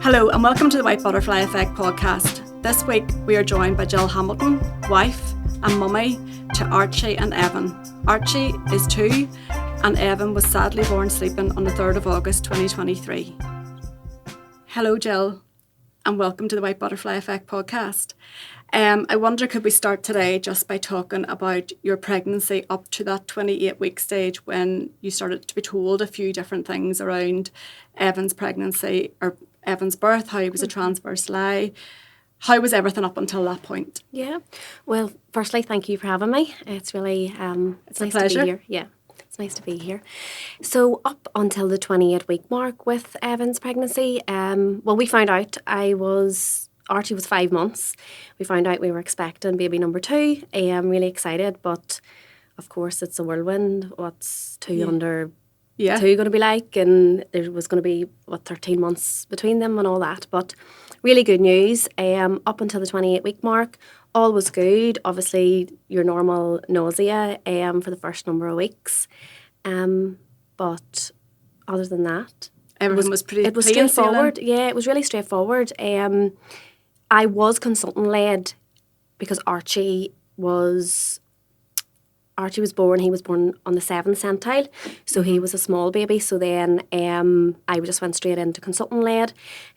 Hello and welcome to the White Butterfly Effect podcast. This week we are joined by Jill Hamilton, wife and mummy to Archie and Evan. Archie is 2 and Evan was sadly born sleeping on the 3rd of August 2023. Hello Jill and welcome to the White Butterfly Effect podcast. I wonder, could we start today just by talking about your pregnancy up to that 28-week stage when you started to be told a few different things around Evan's pregnancy or Evan's birth, how he was a transverse lie. How was everything up until that point? Yeah. Well, firstly, thank you for having me. It's really it's nice pleasure. to be here. Yeah. It's nice to be here. So up until the 28-week mark with Evan's pregnancy, we found out Archie was 5 months. We found out we were expecting baby number 2. I'm really excited, but of course it's a whirlwind. What's 2 under 2 going to be like? And there was going to be, 13 months between them and all that. But really good news. Up until the 28-week mark, all was good. Obviously, your normal nausea for the first number of weeks. But other than that, Everything was pretty. It was straightforward. Yeah, it was really straightforward. I was consultant-led because Archie was born. He was born on the 7th centile, so he was a small baby. So then I just went straight into consultant-led.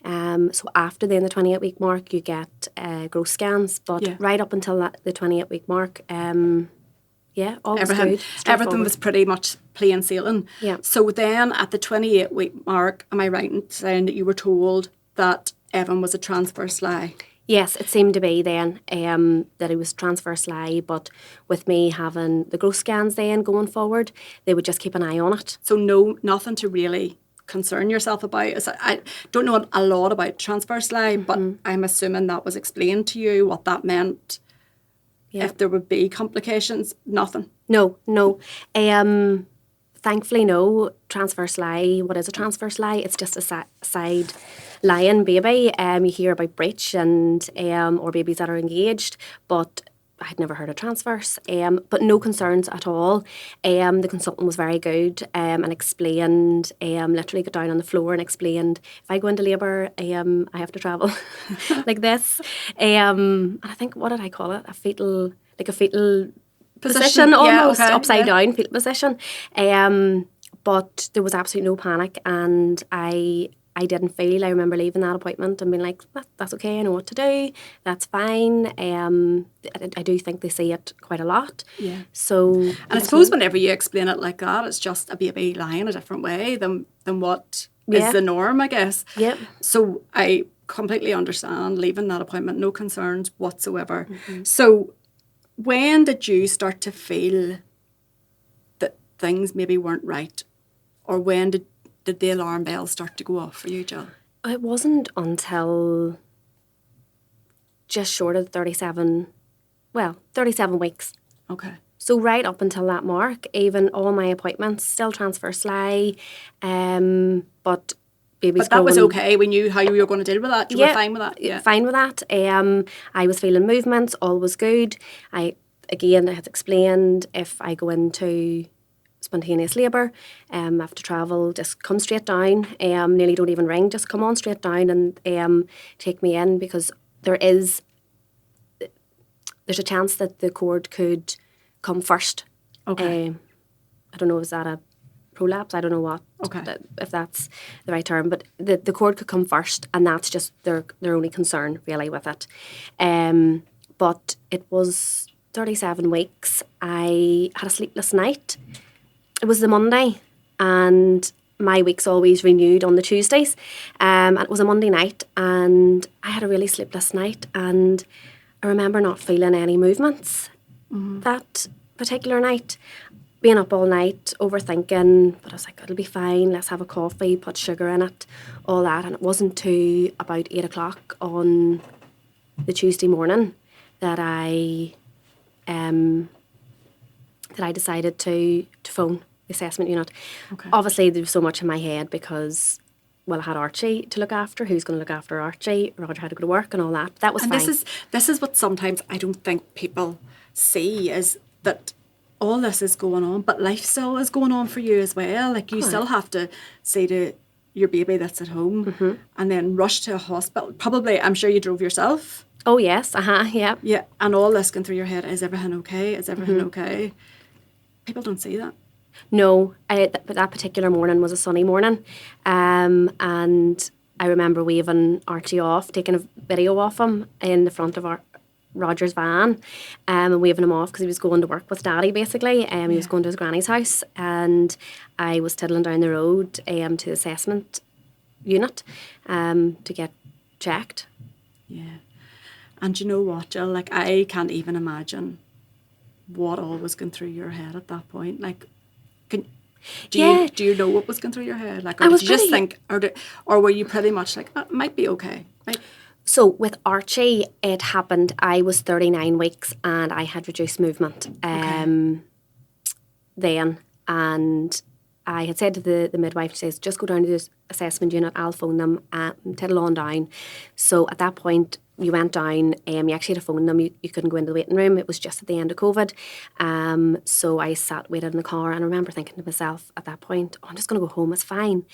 So after then the 28-week mark, you get growth scans. But right up until the 28-week mark, all was good. Everything was pretty much plain sailing. Yeah. So then at the 28-week mark, am I right in saying that you were told that Evan was a transverse lie? Yes, it seemed to be then that it was transverse lie, but with me having the growth scans then going forward, they would just keep an eye on it. So nothing to really concern yourself about. I don't know a lot about transverse lie, but I'm assuming that was explained to you, what that meant, if there would be complications. Nothing? No. Thankfully, no. Transverse lie, what is a transverse lie? It's just a side lying baby. You hear about breech and or babies that are engaged, but I'd never heard of transverse. But no concerns at all. The consultant was very good and explained, literally got down on the floor and explained, if I go into labour, I have to travel like this. And I think, what did I call it? A fetal position almost, upside down fetal position. But there was absolutely no panic, and I didn't feel. I remember leaving that appointment and being like, that's okay, I know what to do, that's fine. I do think they see it quite a lot. Yeah. So, and I suppose whenever you explain it like that, it's just a baby lying a different way than what is the norm, I guess. Yep. So I completely understand leaving that appointment, no concerns whatsoever. Mm-hmm. So when did you start to feel that things maybe weren't right? Or when did the alarm bells start to go off for you, Jill? It wasn't until just short of 37 weeks. Okay. So right up until that mark, even all my appointments, still transverse lie, but baby's But that was okay. We knew how you were going to deal with that. You were fine with that? Yeah. Fine with that. I was feeling movements, all was good. I had explained, if I go into spontaneous labour, have to travel, just come straight down, nearly don't even ring, just come on straight down and take me in, because there's a chance that the cord could come first. Okay. I don't know, is that a prolapse? I don't know what, if that's the right term, but the cord could come first, and that's just their only concern really with it. But it was 37 weeks. I had a sleepless night. It was the Monday, and my week's always renewed on the Tuesdays. And it was a Monday night, and I had a really sleepless night, and I remember not feeling any movements that particular night. Being up all night, overthinking, but I was like, it'll be fine, let's have a coffee, put sugar in it, all that. And it wasn't till about 8 o'clock on the Tuesday morning that I decided to phone the assessment unit. Okay. Obviously, there was so much in my head because, I had Archie to look after. Who's going to look after Archie? Roger had to go to work and all that. That was fine. This is what sometimes I don't think people see, is that all this is going on, but life still is going on for you as well. Like, you still have to say to your baby that's at home and then rush to a hospital. Probably, I'm sure you drove yourself. Oh, yes. Yeah. Yeah, and all this going through your head, is everything okay? Is everything okay? People don't see that. No, that particular morning was a sunny morning. And I remember waving Archie off, taking a video of him in the front of Roger's van, and waving him off because he was going to work with Daddy, basically. He was going to his granny's house, and I was tiddling down the road to the assessment unit to get checked. Yeah. And you know what, Jill? Like, I can't even imagine what all was going through your head at that point. Like, do you know what was going through your head? Like, or did you just think, or were you pretty much like, oh, it might be okay? So with Archie, it happened, I was 39 weeks and I had reduced movement then. And I had said to the midwife, she says, just go down to the assessment unit, I'll phone them, tiddle on down. So at that point, you went down, you actually had to phone them, you couldn't go into the waiting room, it was just at the end of COVID. So I waited in the car, and I remember thinking to myself at that point, oh, I'm just going to go home, it's fine.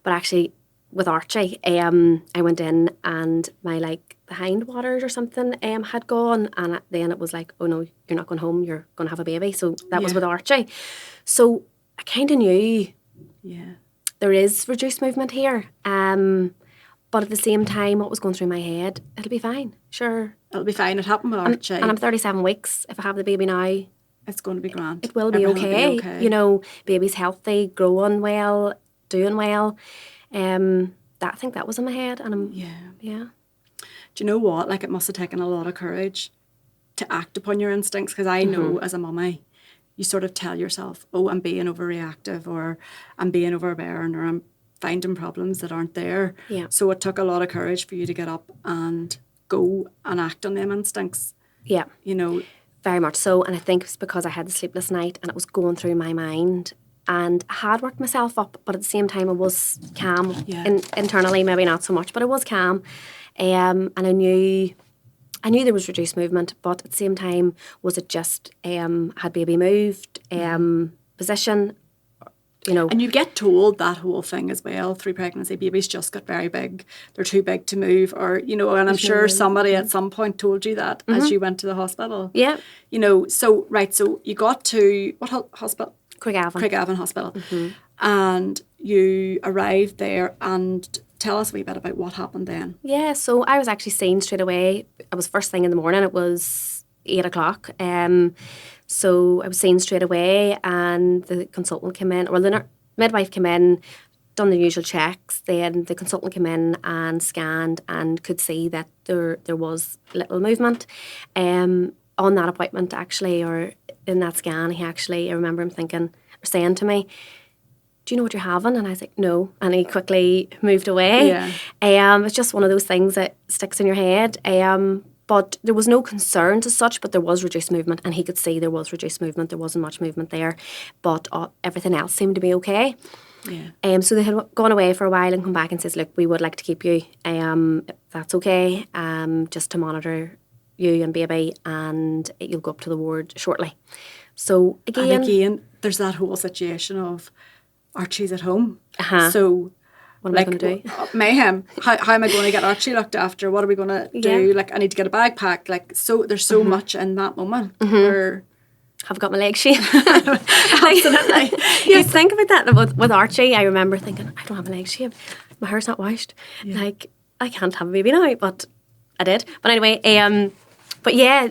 But actually, with Archie, I went in and my the hindwaters or something had gone, and then it was like, oh no, you're not going home, you're going to have a baby. So that was with Archie. So I kind of knew there is reduced movement here. But at the same time, what was going through my head, it'll be fine, sure. It'll be fine, it happened with Archie. And I'm 37 weeks, if I have the baby now, it's going to be grand. It will be okay. You know, baby's healthy, growing well, doing well. I think that was in my head, and yeah. Do you know what? Like, it must have taken a lot of courage to act upon your instincts, because I know as a mummy, you sort of tell yourself, oh, I'm being overreactive, or I'm being overbearing, or I'm finding problems that aren't there. Yeah. So it took a lot of courage for you to get up and go and act on them instincts. Yeah. You know. Very much so. And I think it's because I had the sleepless night and it was going through my mind. And I had worked myself up, but at the same time I was calm. Internally, maybe not so much, but I was calm. And I knew there was reduced movement, but at the same time, was it just had baby moved, position, you know. And you get told that whole thing as well through pregnancy. Babies just got very big. They're too big to move, or, you know, and I'm sure somebody at some point told you that as you went to the hospital. Yeah. You know, so you got to, what hospital? Craigavon Hospital. And you arrived there, and tell us a wee bit about what happened then. Yeah, so I was actually seen straight away. It was first thing in the morning. It was 8 o'clock. So I was seen straight away, and the consultant came in, or the midwife came in, done the usual checks. Then the consultant came in and scanned and could see that there was little movement. On that appointment, actually, or in that scan, I remember him saying to me, do you know what you're having? And I was like, no. And he quickly moved away. Yeah. It's just one of those things that sticks in your head. But there was no concerns as such, but there was reduced movement, and he could see there was reduced movement. There wasn't much movement there, but everything else seemed to be okay. Yeah. So they had gone away for a while and come back and says, look, we would like to keep you. If that's okay, just to monitor you and baby, and you'll go up to the ward shortly. So again, there's that whole situation of Archie's at home. So what am I going to do? Mayhem. How am I going to get Archie looked after? What are we going to do? Yeah. Like, I need to get a bag packed. Like, so there's so much in that moment where have got my leg shaved. Absolutely. You think about that with Archie. I remember thinking, I don't have my legs shaved. My hair's not washed. Yeah. Like, I can't have a baby now, but I did. But anyway, but yeah,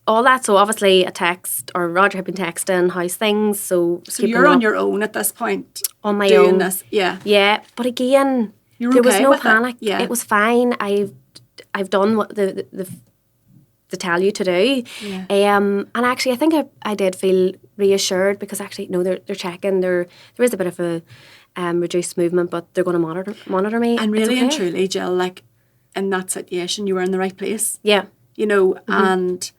all that. So obviously a text, or Roger had been texting, how's things. So you're on your own at this point. On my doing own. This. Yeah. Yeah. But again, there was no panic. Yeah. It was fine. I've done what the tell you to do. Yeah. And actually I think I did feel reassured, because actually no, they're checking. There is a bit of a reduced movement, but they're going to monitor me. And really and truly, Jill, like, in that situation, you were in the right place. Yeah. You know, and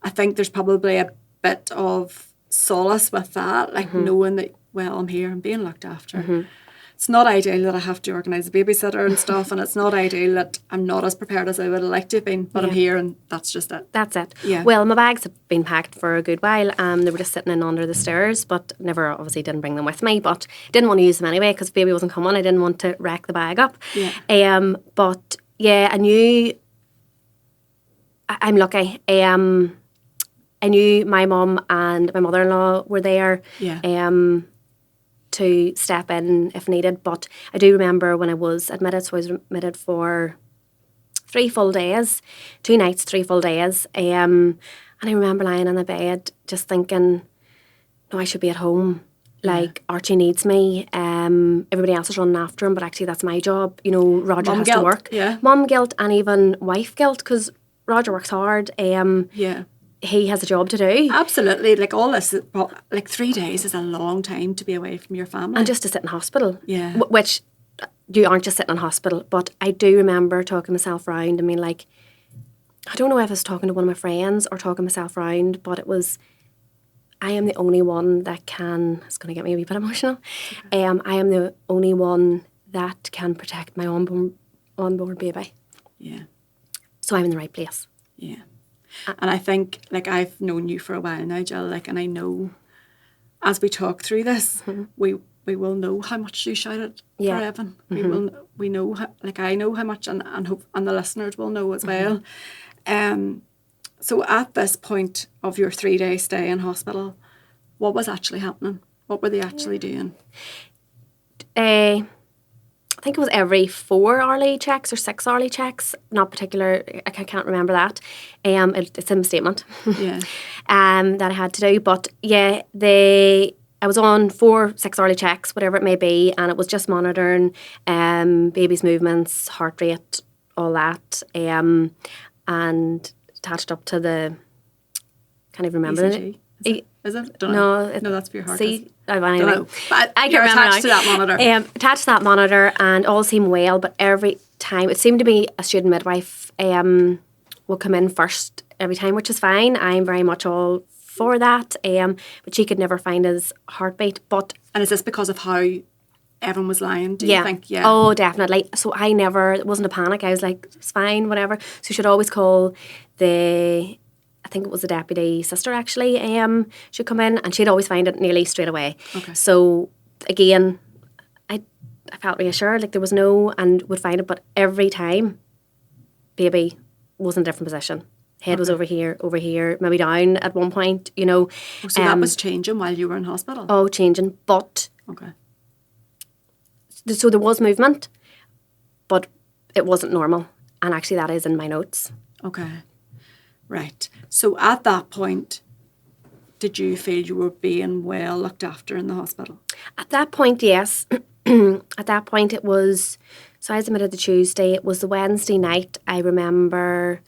I think there's probably a bit of solace with that, like knowing that, well, I'm here, I'm being looked after. it's not ideal that I have to organise a babysitter and stuff, and it's not ideal that I'm not as prepared as I would have liked to have been, but I'm here and that's just it. That's it. Yeah. Well, my bags have been packed for a good while. They were just sitting in under the stairs, but never obviously didn't bring them with me, but didn't want to use them anyway because baby wasn't coming. I didn't want to wreck the bag up. Yeah. But yeah, I'm lucky. I knew my mum and my mother-in-law were there. Yeah. To step in if needed. But I do remember when I was admitted, so I was admitted for 3 full days, 2 nights, 3 full days. And I remember lying in the bed just thinking, no, I should be at home. Like, Archie needs me. Everybody else is running after him, but actually that's my job. You know, Roger Mum has guilt, to work. yeah. Mum guilt and even wife guilt because Roger works hard. Yeah. He has a job to do. Absolutely. Like all this, like 3 days is a long time to be away from your family. And just to sit in hospital. Yeah. Which you aren't just sitting in hospital. But I do remember talking myself round. I mean, like, I don't know if I was talking to one of my friends or talking myself round, but it was, I am the only one that can, it's going to get me a wee bit emotional. Okay. I am the only one that can protect my unborn baby. Yeah. So I'm in the right place. Yeah. And I think, like, I've known you for a while now, Jill, like, and I know as we talk through this, we will know how much you shouted for Evan. We know how, like, I know how much, and hope, and the listeners will know as well. So at this point of your 3-day stay in hospital, what was actually happening? What were they actually doing? I think it was every 4 hourly checks or 6 hourly checks. Not particular, I can't remember that. It's in the statement. Yeah. That I had to do. But yeah, I was on 4 6 hourly checks, whatever it may be, and it was just monitoring baby's movements, heart rate, all that, and attached up to the, can't even remember ECG. Is it? Don't know. No, that's for your heart. Anyway. But I can't you're remember attached to that monitor. Attached to that monitor, and all seemed well, but every time, it seemed to be a student midwife will come in first every time, which is fine. I'm very much all for that, but she could never find his heartbeat. And is this because of how Evan was lying, do you think? Yeah. Oh, definitely. So it wasn't a panic. I was like, it's fine, whatever. So you should always call I think it was the deputy sister actually, she'd come in and she'd always find it nearly straight away. Okay. So again, I felt reassured, like there was and would find it, but every time, baby was in a different position. Head was over here, maybe down at one point, you know. Oh, so that was changing while you were in hospital? Oh, changing, but... Okay. So there was movement, but it wasn't normal. And actually that is in my notes. Okay. Right. So at that point, did you feel you were being well looked after in the hospital? At that point, yes. At that point it was, so I was admitted the Tuesday, it was the Wednesday night. I remember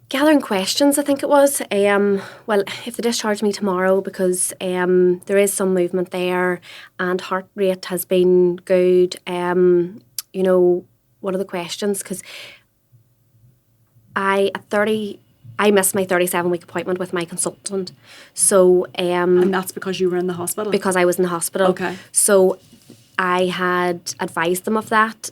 gathering questions, I think it was. Well, if they discharge me tomorrow, because there is some movement there and heart rate has been good, you know, what are the questions? Because I missed my 37-week appointment with my consultant. So and that's because you were in the hospital? Because I was in the hospital. Okay. So I had advised them of that.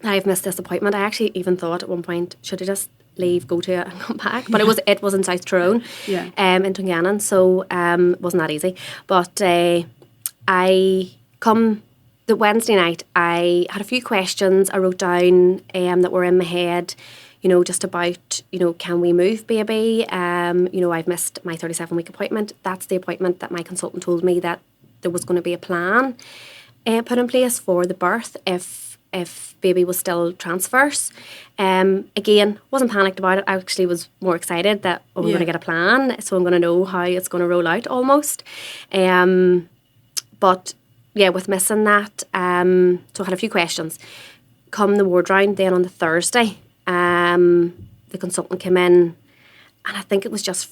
I've missed this appointment. I actually even thought at one point, should I just leave, go to it and come back? But it was in South Tyrone, in Dungannon, so it wasn't that easy. But I come the Wednesday night, I had a few questions I wrote down that were in my head, you know, just about, you know, can we move baby? You know, I've missed my 37-week appointment. That's the appointment that my consultant told me that there was going to be a plan put in place for the birth if baby was still transverse. Again, wasn't panicked about it. I actually was more excited that I'm going to get a plan, so I'm going to know how it's going to roll out almost. But yeah, with missing that, so I had a few questions. Come the ward round then on the Thursday, the consultant came in, and I think it was just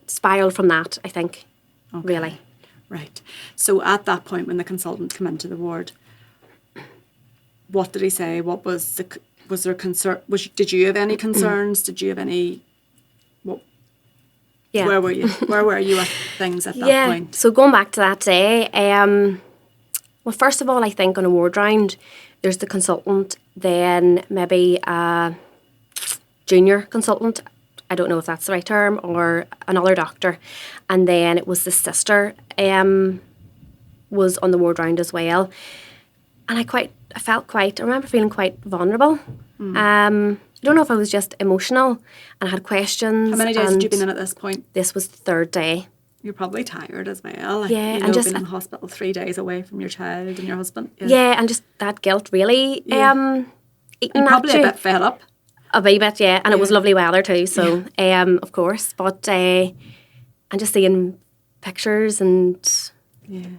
spiraled from that, I think, really. Right. So at that point when the consultant came into the ward, what did he say? What was there concern? Did you have any concerns? Did you have any? What? Yeah. Where were you? Where were you at things at that Yeah. point? So going back to that day, well, first of all, I think on a ward round, there's the consultant, then maybe a junior consultant. I don't know if that's the right term, or another doctor. And then it was the sister was on the ward round as well. And I remember feeling quite vulnerable. I don't know if I was just emotional and I had questions. How many days had you been in at this point? This was the third day. You're probably tired as well. Like, Yeah, you know, and just being in hospital 3 days away from your child and your husband. Yeah, and just that guilt really eating You're probably at a you. bit fed up. A wee bit, yeah. And it was lovely weather too, so of course. But and just seeing pictures and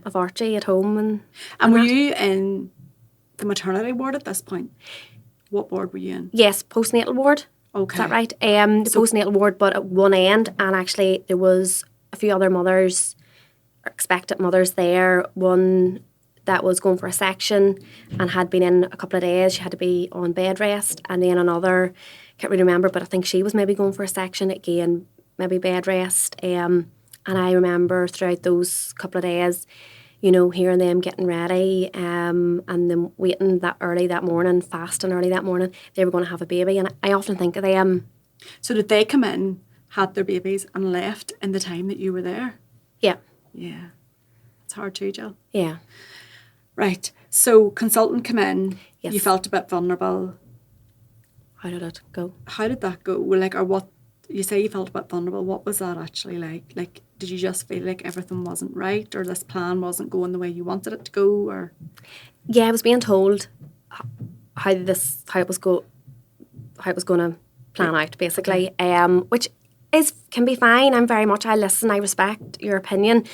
of Archie at home And were you in the maternity ward at this point? What ward were you in? yes, postnatal ward. Okay. Is that right? The postnatal ward, but at one end, and actually there was a few other mothers, expectant mothers there. One that was going for a section and had been in a couple of days. She had to be on bed rest, and then another, can't really remember, but I think she was maybe going for a section again, maybe bed rest. And I remember throughout those couple of days, you know, hearing them getting ready, and them waiting that early that morning, fasting early that morning. They were going to have a baby, and I often think of them. So did they come in, had their babies, and left in the time that you were there? Yeah, Yeah. It's hard too, Jill. yeah. Right. So consultant come in. Yes. You felt a bit vulnerable. How did it go? How did that go? Well, like, or what? You say you felt a bit vulnerable. What was that actually like? Like, did you just feel like everything wasn't right, or this plan wasn't going the way you wanted it to go, or? Yeah, I was being told how it was going to plan out, basically. Which can be fine. I listen. I respect your opinion,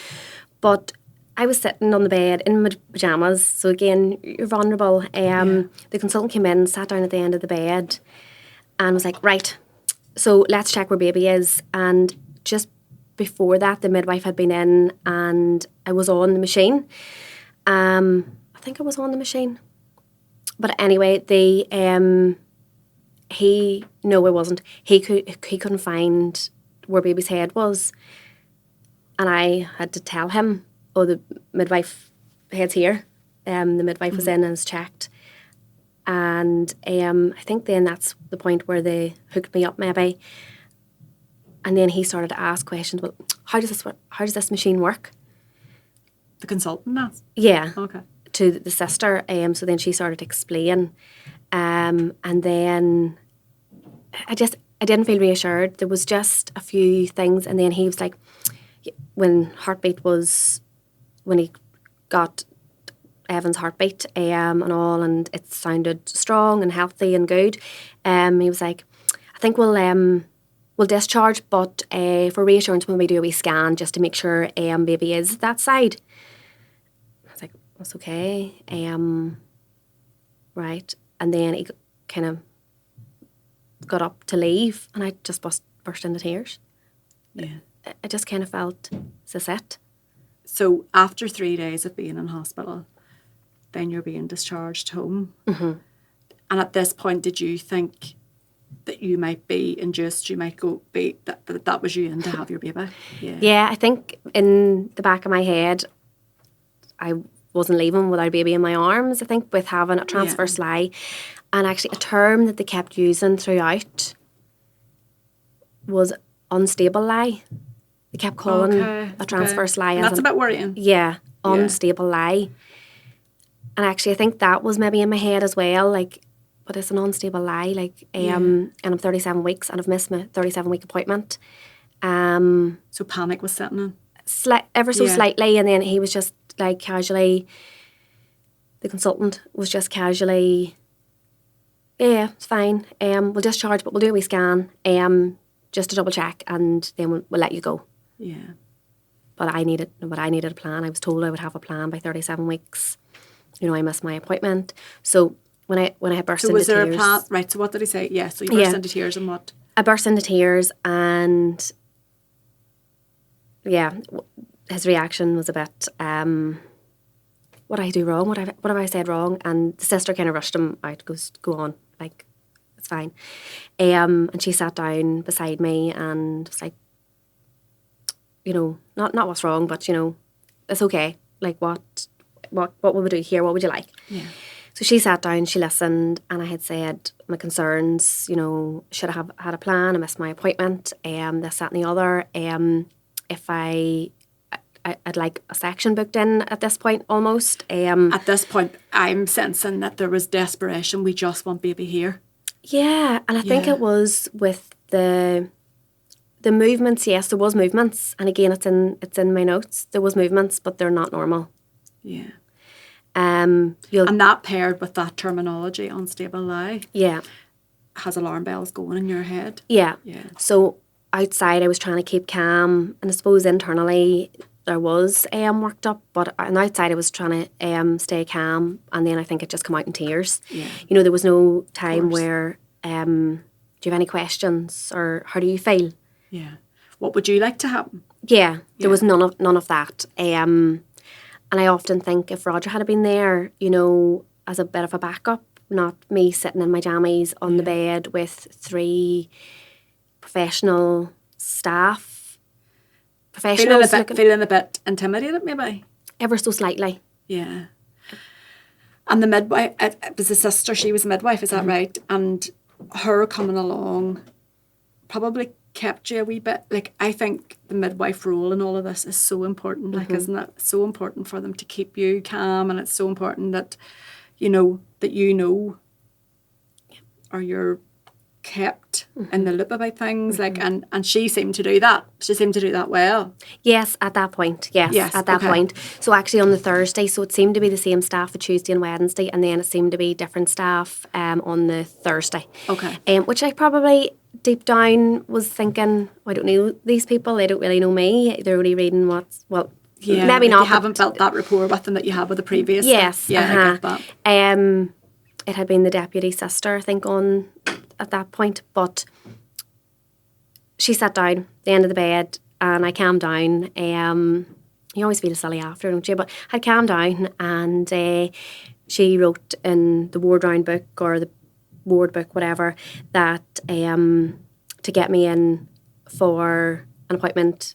but I was sitting on the bed in my pajamas. So again, you're vulnerable. The consultant came in, sat down at the end of the bed, and was like, "Right, so let's check where baby is." And just before that, the midwife had been in, and I was on the machine. I think I was on the machine, but anyway, no, I wasn't. He couldn't find where baby's head was, and I had to tell him, "Oh, the midwife head's here." The midwife was in and has checked, and I think then that's the point where they hooked me up maybe, and then he started to ask questions. Well, how does this machine work? The consultant asked? Yeah. Okay. To the sister. So then she started to explain, and then I didn't feel reassured. There was just a few things, and then he was like, when he got Evan's heartbeat and all, and it sounded strong and healthy and good. He was like, I think we'll discharge, but for reassurance when we do a wee scan just to make sure baby is that side. I was like, that's okay. Right. And then he kind of got up to leave, and I just burst into tears. Yeah. I just kind of felt, is this it? So after 3 days of being in hospital, then you're being discharged home. Mm-hmm. And at this point, did you think that you might be induced, you might go be that was you in to have your baby? Yeah. Yeah, I think in the back of my head, I wasn't leaving without a baby in my arms. I think with having a transverse lie, and actually a term that they kept using throughout was unstable lie. They kept calling a transverse lie. And that's a bit worrying. Yeah, unstable lie. And actually, I think that was maybe in my head as well. Like, but it's an unstable lie. Like, and I'm 37 weeks, and I've missed my 37-week appointment. So panic was setting in. Ever so slightly, and then he was just like casually. The consultant was just casually. Yeah, it's fine. We'll discharge, but we'll do a wee scan. Just to double check, and then we'll let you go. Yeah. But I needed a plan. I was told I would have a plan by 37 weeks. You know, I missed my appointment. So when I burst into tears. So was there a plan? Right, so what did he say? Yeah, so you burst into tears and what? I burst into tears, and his reaction was a bit, what did I do wrong? What have I said wrong? And the sister kind of rushed him out, goes, go on, like, it's fine. And she sat down beside me and was like, not what's wrong, but, it's okay. Like, what would we do here? What would you like? Yeah. So she sat down, she listened, and I had said my concerns, should I have had a plan? I missed my appointment, this, that and the other. If I'd like a section booked in at this point almost. At this point, I'm sensing that there was desperation. We just want baby here. Yeah, and I think it was with the movements. Yes, there was movements, and again, it's in my notes. There was movements, but they're not normal. Yeah. And that paired with that terminology, unstable lie. Yeah. Has alarm bells going in your head. Yeah. Yeah. So outside, I was trying to keep calm, and I suppose internally there was worked up, but and outside I was trying to stay calm, and then I think it just come out in tears. Yeah. There was no time where do you have any questions or how do you feel? Yeah. What would you like to happen? Yeah. There was none of that. And I often think if Roger had been there, as a bit of a backup, not me sitting in my jammies on the bed with 3 professional staff. Feeling a bit intimidated, maybe? Ever so slightly. Yeah. And the midwife, it was a sister, she was a midwife, is that right? And her coming along probably kept you a wee bit. Like, I think the midwife role in all of this is so important, like, isn't it? So important for them to keep you calm, and it's so important that, or you're kept in the loop about things, like, and she seemed to do that. She seemed to do that well. Yes, at that point. Yes, at that point. So actually on the Thursday, so it seemed to be the same staff for Tuesday and Wednesday, and then it seemed to be different staff on the Thursday. Okay. Which I probably deep down was thinking, I don't know these people, they don't really know me. They're only reading maybe not. You haven't built that rapport with them that you had with the previous. Yes. Yeah, I get that. It had been the deputy sister, I think, on at that point, but she sat down at the end of the bed and I calmed down. You always feel silly after, don't you? But I calmed down, and she wrote in the ward round book or the ward book, whatever, that to get me in for an appointment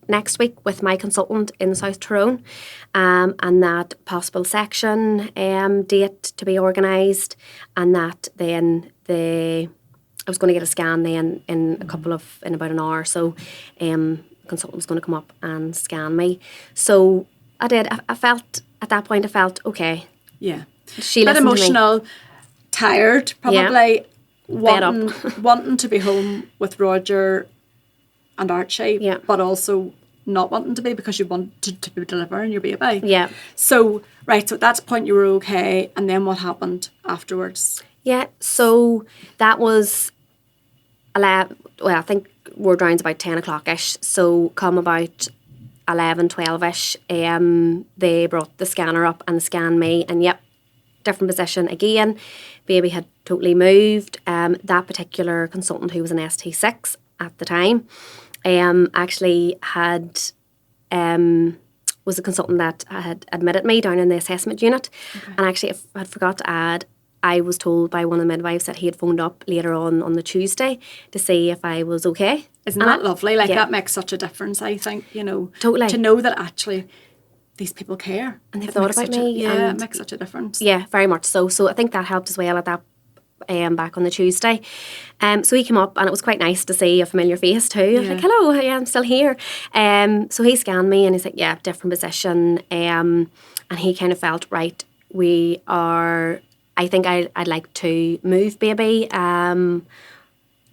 next week with my consultant in South Tyrone, and that possible section date to be organised, and that then I was going to get a scan then in about an hour or so. Consultant was going to come up and scan me. So I did. I felt at that point, okay. Yeah. She listened emotional, to me. Tired, probably, wanting wanting to be home with Roger and Archie, but also not wanting to be because you wanted to be delivering your baby. Yeah. So at that point you were okay, and then what happened afterwards? Yeah, so that was I think ward round's about 10 o'clock-ish, so come about 11, 12-ish, they brought the scanner up and scanned me, and different position again. Baby had totally moved. That particular consultant, who was an ST6 at the time, actually had was a consultant that had admitted me down in the assessment unit. And actually, I had forgot to add, I was told by one of the midwives that he had phoned up later on the Tuesday to see if I was okay. Isn't that lovely? Like, that makes such a difference, I think, Totally. To know that actually these people care. And they've thought about me. It makes such a difference. Yeah, very much so. So I think that helped as well at that back on the Tuesday. So he came up, and it was quite nice to see a familiar face too. I was like, hello, I'm still here. So he scanned me, and he's like, different position. And he kind of felt, right, we are... I think I'd like to move baby,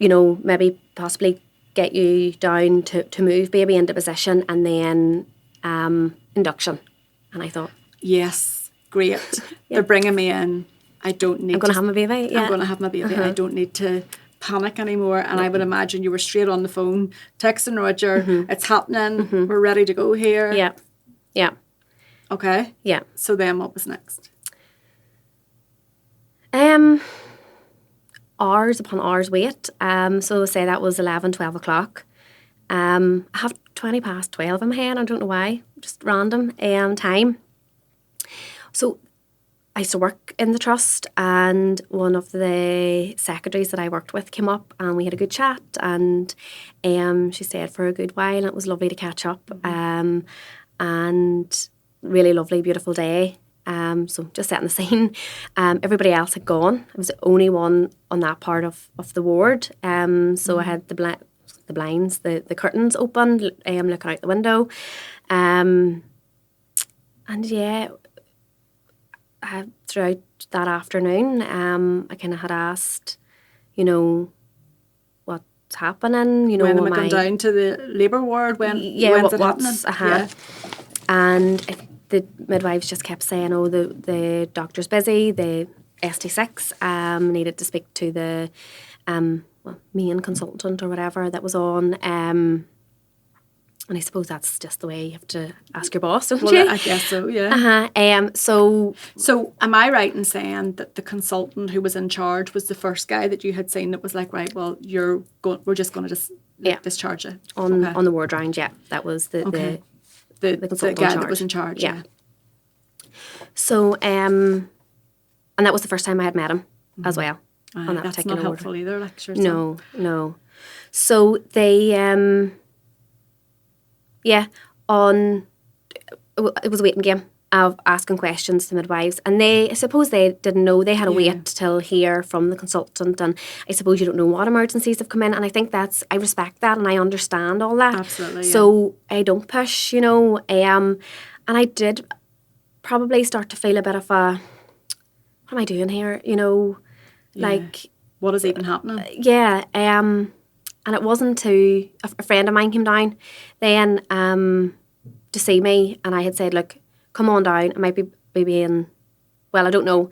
maybe possibly get you down to move baby into position, and then induction. And I thought... Yes, great. They're bringing me in. I'm going to have my baby. I'm going to have my baby. I don't need to panic anymore. And I would imagine you were straight on the phone, texting Roger, it's happening, we're ready to go here. Yeah. Okay. Yeah. So then what was next? Hours upon hours wait. So say that was 11, 12 o'clock. I have 20 past 12 in my head. I don't know why. Just random time. So I used to work in the trust, and one of the secretaries that I worked with came up and we had a good chat, and she stayed for a good while and it was lovely to catch up, and really lovely, beautiful day. So just setting the scene. Everybody else had gone. I was the only one on that part of the ward. So I had the blinds, the curtains open, looking out the window. And yeah, throughout that afternoon, I kind of had asked, what's happening, when am I am going down to the labour ward? When's it happening? Yeah. And the midwives just kept saying, oh, the doctor's busy, the ST6 needed to speak to the main consultant or whatever that was on. And I suppose that's just the way you have to ask your boss, don't you? I guess so, yeah. So am I right in saying that the consultant who was in charge was the first guy that you had seen that was like, right, well, we're just going to discharge you? On the ward round, yeah. That was the consultant guy that was in charge, yeah. So, and that was the first time I had met him as well. On that that's particular not ward. helpful either, lectures. No. So they, it was a waiting game of asking questions to midwives, and I suppose they didn't know. They had to wait till hear from the consultant, and I suppose you don't know what emergencies have come in, and I think I respect that and I understand all that. Absolutely. So I don't push, and I did probably start to feel a bit of what am I doing here, like what is even happening? Yeah, and it wasn't to a friend of mine came down then to see me, and I had said, look, come on down. I might be being, well, I don't know.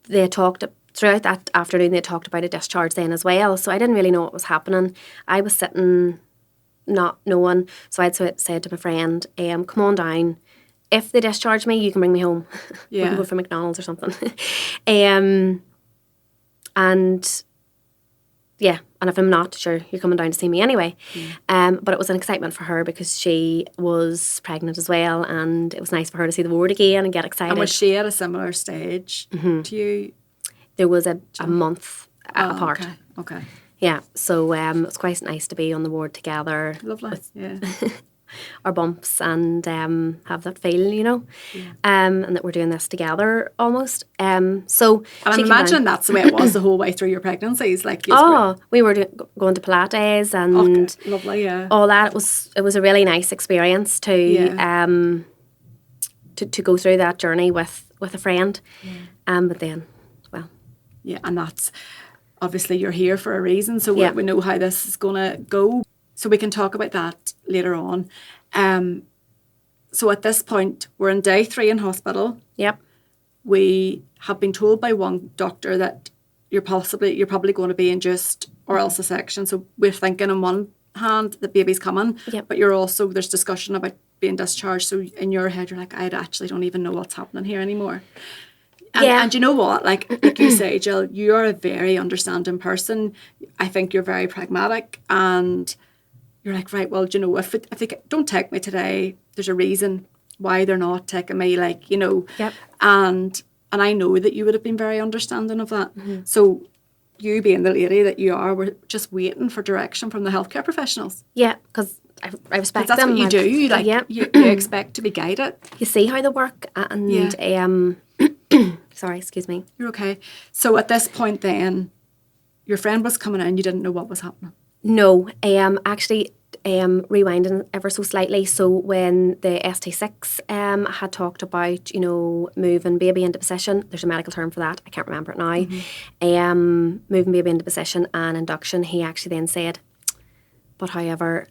They talked throughout that afternoon. They talked about a discharge then as well, so I didn't really know what was happening. I was sitting not knowing, so I'd said to my friend, come on down. If they discharge me, you can bring me home. We can go for McDonald's or something. And yeah, and if I'm not, sure, you're coming down to see me anyway. But it was an excitement for her because she was pregnant as well, and it was nice for her to see the ward again and get excited. And was she at a similar stage to you? There was a month apart. Okay. Yeah, so it was quite nice to be on the ward together. Lovely, yeah. Our bumps and have that feel, and that we're doing this together almost. So and I'm imagining that's the way it was the whole way through your pregnancies. We were going to Pilates and lovely, yeah. all that. It was a really nice experience to go through that journey with a friend. But then, well, yeah, and that's obviously you're here for a reason. So we know how this is going to go. So we can talk about that later on. So at this point, we're in day 3 in hospital. Yep. We have been told by one doctor that you're probably going to be induced or else a section. So we're thinking on one hand the baby's coming, but there's discussion about being discharged. So in your head, you're like, I actually don't even know what's happening here anymore. And you know what? Like you say, Jill, you're a very understanding person. I think you're very pragmatic, and you're like, right, well, if they don't take me today, there's a reason why they're not taking me, Yep. And I know that you would have been very understanding of that. Mm-hmm. So you being the lady that you are, we're just waiting for direction from the healthcare professionals. Yeah, because I respect them. That's what you do. You expect to be guided. You see how they work, and sorry, excuse me. You're okay. So at this point then, your friend was coming in, you didn't know what was happening? No, actually, rewinding ever so slightly. So when the ST6 had talked about, moving baby into position, there's a medical term for that, I can't remember it now, moving baby into position and induction, he actually then said, but however,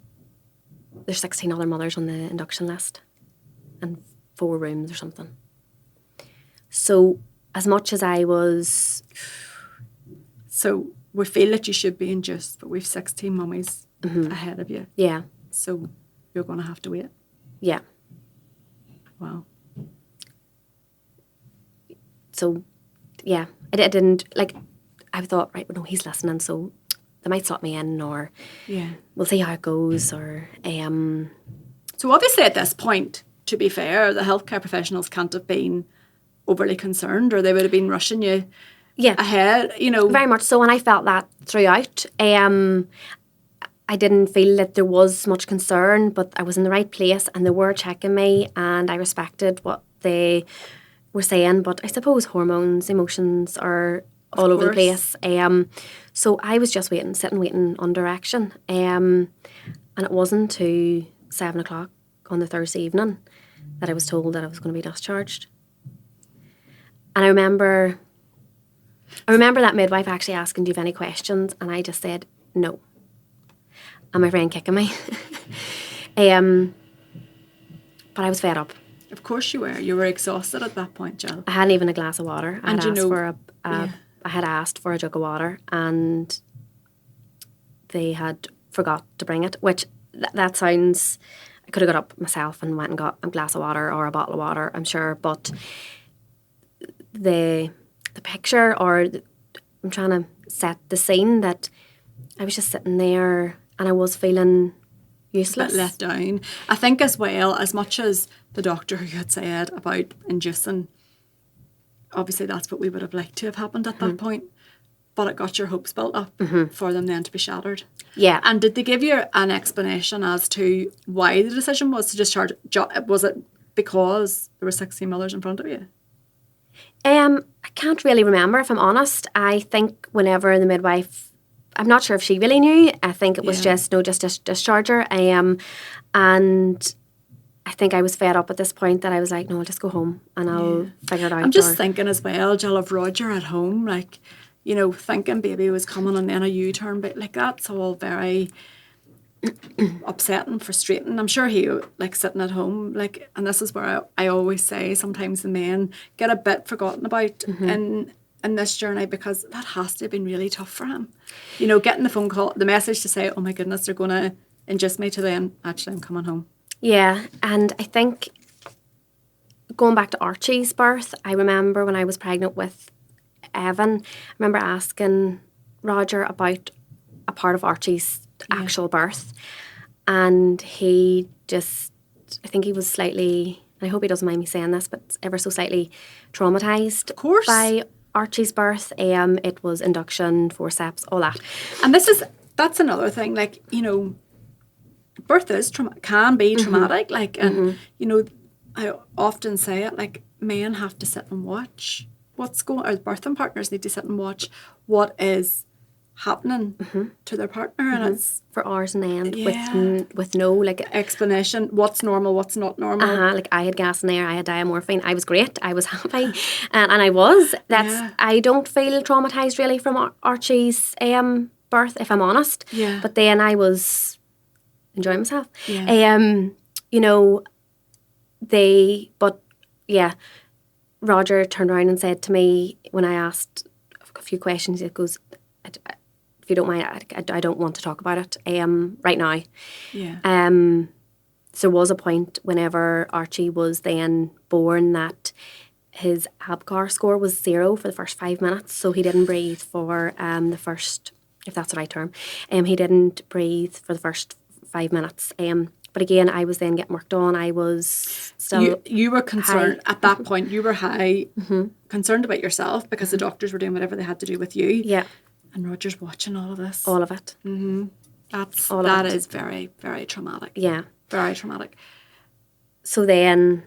there's 16 other mothers on the induction list and 4 rooms or something. So as much as I was... So we feel that you should be induced, but we've 16 mummies ahead of you. Yeah. So you're going to have to wait. Yeah. Wow. So, yeah, I didn't, I thought, right, well, no, he's listening, so they might slot me in, or we'll see how it goes, or... So obviously at this point, to be fair, the healthcare professionals can't have been overly concerned, or they would have been rushing you Yeah. ahead, you know. Very much so, and I felt that throughout. I didn't feel that there was much concern, but I was in the right place and they were checking me and I respected what they were saying. But I suppose hormones, emotions are all over the place. So I was just sitting waiting on direction. And it wasn't to 7 o'clock on the Thursday evening that I was told that I was going to be discharged. And I remember that midwife actually asking, do you have any questions? And I just said, no. And my friend kicking me. But I was fed up. Of course you were. You were exhausted at that point, Jill. I hadn't even a glass of water. I had asked for a jug of water and they had forgot to bring it, which that sounds... I could have got up myself and went and got a glass of water or a bottle of water, I'm sure. But the picture, I'm trying to set the scene that I was just sitting there and I was feeling useless. A bit let down. I think as well, as much as the doctor who had said about inducing, obviously that's what we would have liked to have happened at that point, but it got your hopes built up for them then to be shattered. Yeah. And did they give you an explanation as to why the decision was to discharge? Was it because there were 16 mothers in front of you? I can't really remember, if I'm honest. I think whenever the midwife... I'm not sure if she really knew. I think it was just discharge her. And I think I was fed up at this point that I was like, no, I'll just go home and I'll figure it out. I'm just thinking as well, Jill, of Roger at home, like, you know, thinking baby was coming and then a U-turn, but like that's all very upsetting, frustrating. I'm sure he like sitting at home, like, and this is where I always say sometimes the men get a bit forgotten about in this journey, because that has to have been really tough for him. You know, getting the phone call, the message to say, oh my goodness, they're going to induce me, to then actually I'm coming home. Yeah, and I think going back to Archie's birth, I remember when I was pregnant with Evan, I remember asking Roger about a part of Archie's actual birth, and he just, I think he was slightly, I hope he doesn't mind me saying this, but ever so slightly traumatised by Archie's birth. It was induction, forceps, all that. And that's another thing, like, you know, birth can be traumatic, like, and you know, I often say it, like, men have to sit and watch what's going, or birthing partners need to sit and watch what is happening to their partner, and it's for hours on end with no like explanation. What's normal, what's not normal. Like I had gas in there, I had diamorphine. I was great, I was happy, and I was. I don't feel traumatised really from Archie's birth, if I'm honest. Yeah. But then I was enjoying myself. Yeah. You know, Roger turned around and said to me when I asked a few questions, he goes, if you don't mind, I don't want to talk about it right now. Yeah. There was a point whenever Archie was then born that his ABCAR score was 0 for the first 5 minutes, so he didn't breathe for the first, if that's the right term, he didn't breathe for the first 5 minutes. But again, I was then getting worked on. I was still... You were concerned at that point. You were high, concerned about yourself because the doctors were doing whatever they had to do with you. Yeah. And Roger's watching all of this. All of it. That is very, very traumatic. Yeah. Very traumatic. So then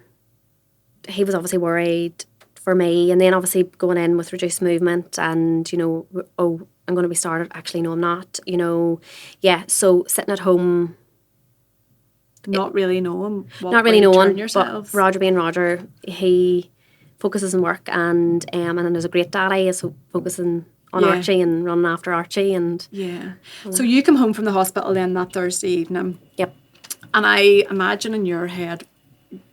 he was obviously worried for me, and then obviously going in with reduced movement and, you know, oh, I'm going to be started. Actually, no, I'm not. You know, yeah. So sitting at home... Not really knowing what not really knowing, yourselves. But Roger being Roger, he focuses on work and then there's a great daddy, so focusing on Archie and running after Archie and So you come home from the hospital then that Thursday evening. Yep. And I imagine in your head,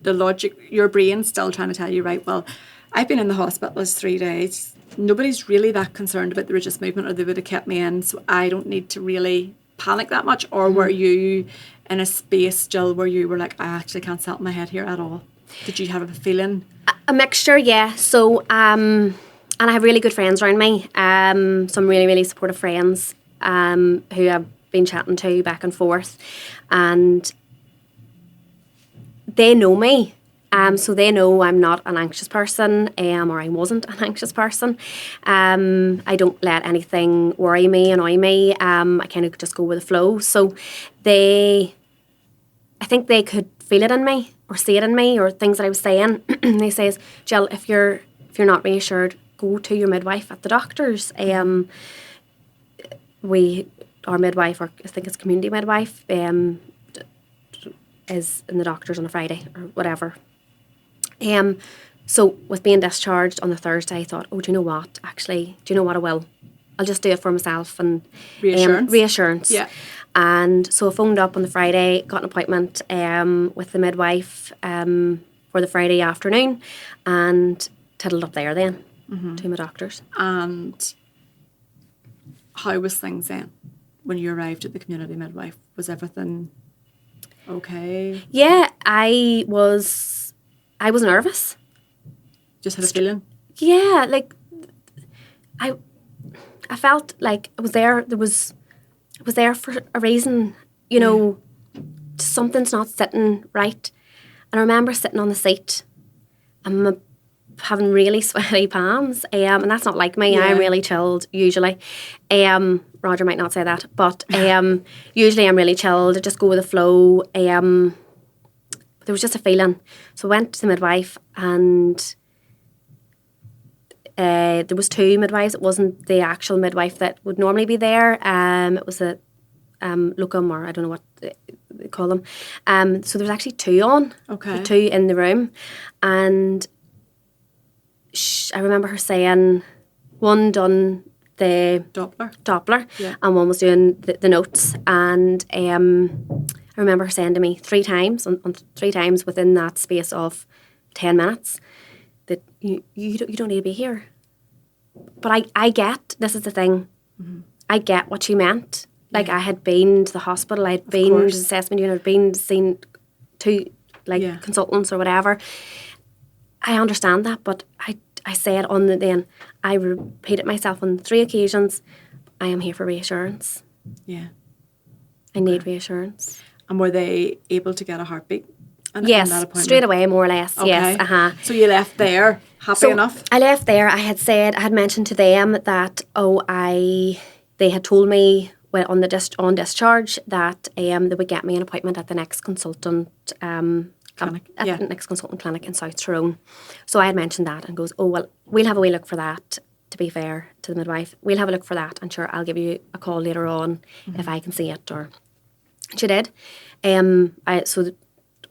the logic, your brain's still trying to tell you, right, well, I've been in the hospital this 3 days. Nobody's really that concerned about the reduced movement, or they would have kept me in, so I don't need to really panic that much. Or were you in a space still where you were like, I actually can't settle my head here at all? Did you have a feeling? A mixture, yeah. So, and I have really good friends around me, some really, really supportive friends who I've been chatting to back and forth, and they know me. So they know I'm not an anxious person, or I wasn't an anxious person. I don't let anything worry me, annoy me. I kind of just go with the flow. So I think they could feel it in me or see it in me or things that I was saying. They says, Jill, if you're not reassured, go to your midwife at the doctor's. Our midwife, or I think it's community midwife, is in the doctor's on a Friday or whatever. So with being discharged on the Thursday, I thought, do you know what? Actually, do you know what? I'll just do it for myself and reassurance. Yeah. And so I phoned up on the Friday, got an appointment with the midwife for the Friday afternoon, and tiddled up there then to my doctor's. And how was things then when you arrived at the community midwife? Was everything okay? Yeah, I was nervous. Just had a feeling? Yeah, like I felt like I was there. I was there for a reason. You know, something's not sitting right. And I remember sitting on the seat and having really sweaty palms. And that's not like me. Yeah. I'm really chilled usually. Roger might not say that, but usually I'm really chilled. I just go with the flow. There was just a feeling. So I went to the midwife, and there was 2 midwives. It wasn't the actual midwife that would normally be there. It was a locum, or I don't know what they call them. So there was actually 2 on. Okay. 2 in the room. And I remember her saying, one done the Doppler, and one was doing the notes. And I remember her saying to me 3 times, on 3 times within that space of 10 minutes, that you don't need to be here. But I get, this is the thing, I get what she meant. Like, I had been to the hospital, I had been to the assessment unit, I'd been seen to consultants or whatever. I understand that, but I said on the then, I repeated myself on 3 occasions, I am here for reassurance. Yeah. I need reassurance. And were they able to get a heartbeat? Yes, straight away, more or less. Okay. Yes. So you left there happy enough? I left there. I had mentioned to them that they had told me on discharge that they would get me an appointment at the next consultant clinic. The next consultant clinic in South Tyrone. So I had mentioned that, and goes, well, we'll have a wee look for that. To be fair to the midwife, we'll have a look for that, and sure, I'll give you a call later on if I can see it. Or she did. So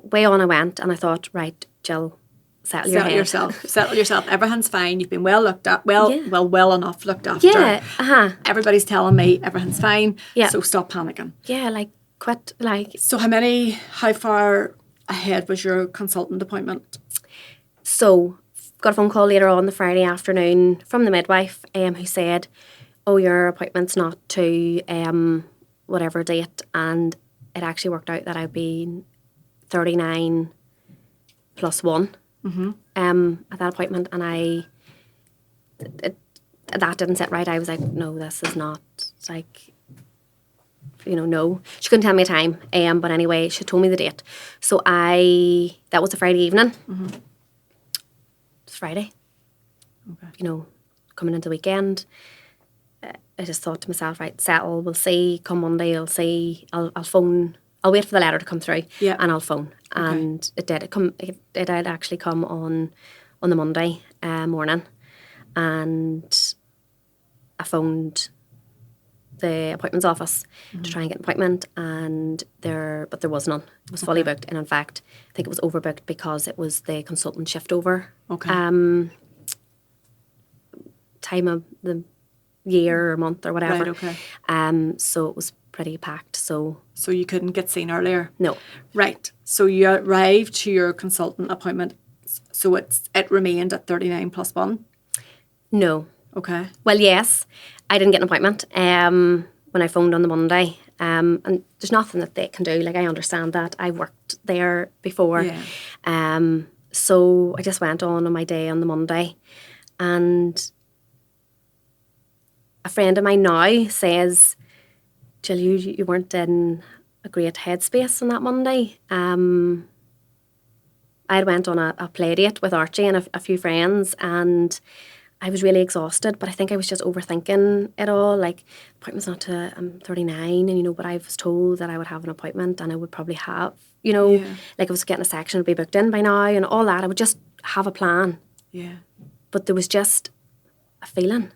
way on I went, and I thought, right, Jill, settle yourself. Settle yourself. Everything's fine. You've been well looked at. Well enough looked after. Yeah. Everybody's telling me everything's fine. Yeah. So stop panicking. Yeah, quit. So how far ahead was your consultant appointment? So got a phone call later on the Friday afternoon from the midwife, who said, your appointment's not to whatever date, and it actually worked out that I'd been 39 plus 1 at that appointment, and that didn't sit right. I was like, no, this is not, it's like, no. She couldn't tell me a time, but anyway, she told me the date. So that was the Friday evening. It's Friday. Okay. Coming into the weekend, I just thought to myself, right, settle, we'll see, come Monday, I'll see, I'll phone, I'll wait for the letter to come through, and I'll phone. Okay. And it did. It had actually come on the Monday morning, and I phoned the appointments office to try and get an appointment, but there was none. It was fully booked, and in fact, I think it was overbooked because it was the consultant shift over. Okay. Time of the year or month or whatever. Right. Okay. So it was pretty packed. So you couldn't get seen earlier? No. Right. So you arrived to your consultant appointment. So it remained at 39 plus 1? No. Okay. Well, yes. I didn't get an appointment when I phoned on the Monday. And there's nothing that they can do. Like, I understand that. I worked there before. Yeah. So I just went on my day on the Monday. And a friend of mine now says, Jill, you weren't in a great headspace on that Monday. I went on a play date with Archie and a few friends, and I was really exhausted, but I think I was just overthinking it all. Like, appointment's not till I'm 39, and but I was told that I would have an appointment and I would probably have, like I was getting a section would be booked in by now and all that. I would just have a plan. Yeah. But there was just a feeling.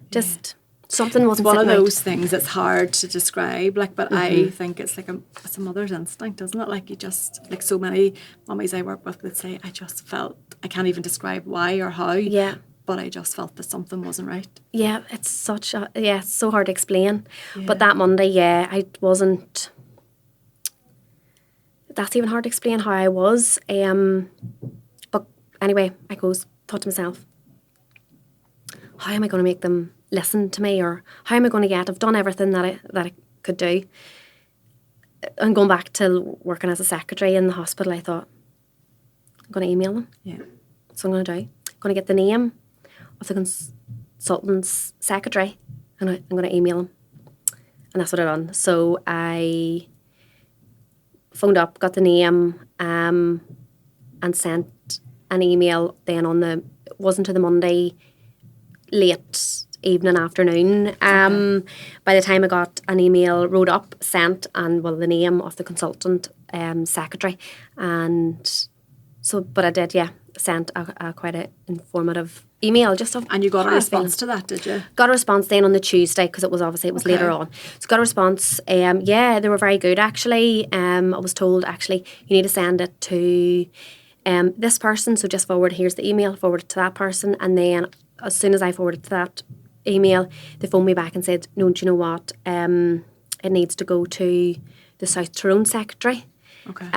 Just something wasn't It's one of sitting right. those things that's hard to describe, like, but I think it's like it's a mother's instinct, isn't it? Like, you just, like, so many mummies I work with would say, I just felt, I can't even describe why or how. Yeah. But I just felt that something wasn't right. Yeah, it's it's so hard to explain. Yeah. But that Monday, I wasn't, that's even hard to explain how I was. But anyway, I thought to myself, how am I going to make them listen to me, or how am I going to I've done everything that I could do. And going back to working as a secretary in the hospital, I thought, I'm going to email them. Yeah. So I'm going to do. I'm going to get the name of the consultant's secretary, and I'm going to email him. And that's what I done. So I phoned up, got the name, and sent an email then it wasn't to the Monday, late evening, afternoon. By the time I got an email wrote up, sent, and the name of the consultant secretary. And so, but I did, sent a quite an informative email. And you got a response to that, did you? Got a response then on the Tuesday, because it was later on. So got a response. They were very good actually. I was told actually you need to send it to this person. So just here's the email, forward it to that person. And then as soon as I forwarded to that email, they phoned me back and said, no, do you know what? It needs to go to the South Tyrone secretary. Okay.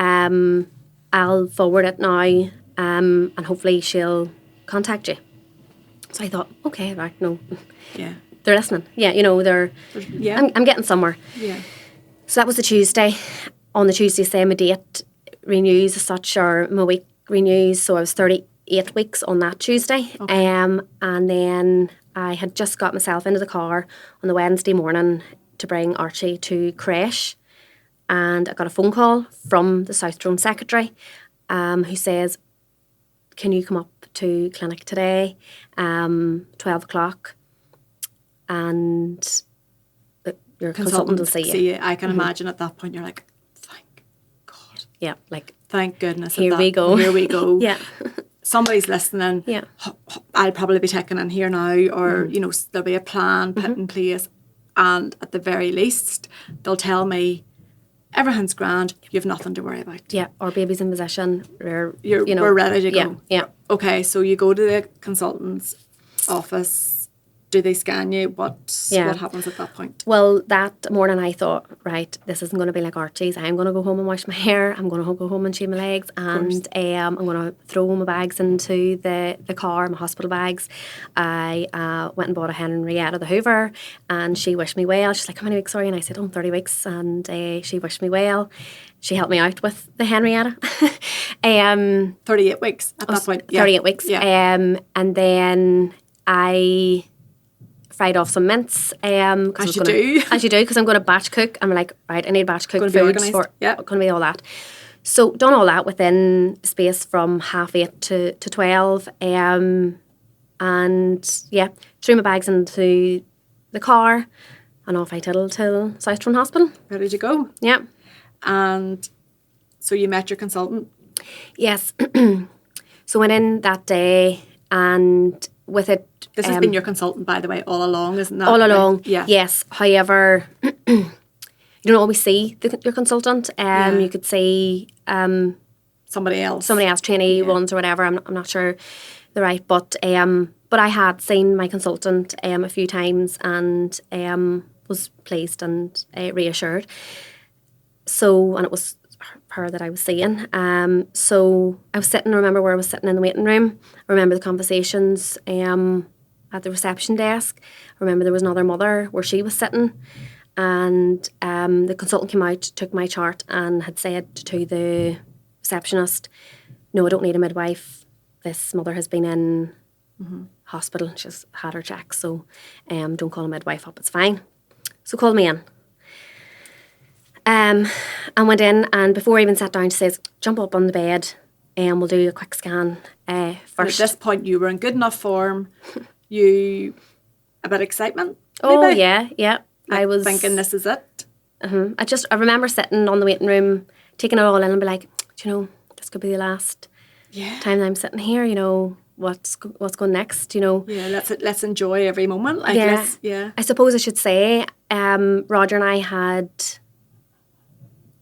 I'll forward it now, and hopefully she'll contact you. So I thought, okay, right, no. Yeah. They're listening. Yeah, they're... Yeah. I'm getting somewhere. Yeah. So that was the Tuesday. On the Tuesday, say my date renews as such, or my week renews. So I was 38 weeks on that Tuesday. Okay. And then I had just got myself into the car on the Wednesday morning to bring Archie to creche. And I got a phone call from the South Tyrone secretary, who says, can you come up to clinic today, 12 o'clock, and your consultant will see you. I can imagine at that point you're like, thank God. Yeah, like, thank goodness. Here we go. Here we go. Yeah. Somebody's listening. Yeah. I'll probably be taken in here now, or, there'll be a plan put in place. And at the very least, they'll tell me, everything's grand, you've nothing to worry about. Yeah, or baby's in position. We're ready to go. Yeah. Okay, so you go to the consultant's office. Do they scan you? What happens at that point? Well, that morning I thought, right, this isn't going to be like Archie's. I'm going to go home and wash my hair. I'm going to go home and shave my legs. And I'm going to throw my bags into the car, my hospital bags. I went and bought a Henrietta the Hoover, and she wished me well. She's like, how many weeks are you? And I said, 30 weeks. And she wished me well. She helped me out with the Henrietta. 38 weeks at that point. 38 weeks. Yeah. And then I fried off some mince. As you do, because I'm going to batch cook. I'm like, right, I need batch cook foods for going to be all that. So done all that within space from 8:30 to 12. And threw my bags into the car, and off I tiddled till South Tyrone Hospital. Ready to go. Yeah. And so you met your consultant? Yes. So went in that day, and with it. This has been your consultant, by the way, all along, isn't that? All along, yeah. Yes. However, you don't always see your consultant. You could see somebody else, trainee ones or whatever. I'm not sure the right, but I had seen my consultant a few times, and was pleased and reassured. So, and it was her that I was seeing. So I was sitting. I remember where I was sitting in the waiting room. I remember the conversations at the reception desk. I remember there was another mother where she was sitting, and the consultant came out, took my chart, and had said to the receptionist, no, I don't need a midwife. This mother has been in hospital. She's had her checks, so don't call a midwife up. It's fine. So called me in. And went in, and before I even sat down, she says, jump up on the bed. we'll do a quick scan And first. at this point, you were in good enough form. You a bit of excitement. Oh maybe? yeah. Like I was thinking this is it. I remember sitting on the waiting room, taking it all in, and be like, do you know, this could be the last time that I'm sitting here. You know, what's going next? You know. Yeah, let's enjoy every moment. Like, Yeah. I suppose I should say, Roger and I had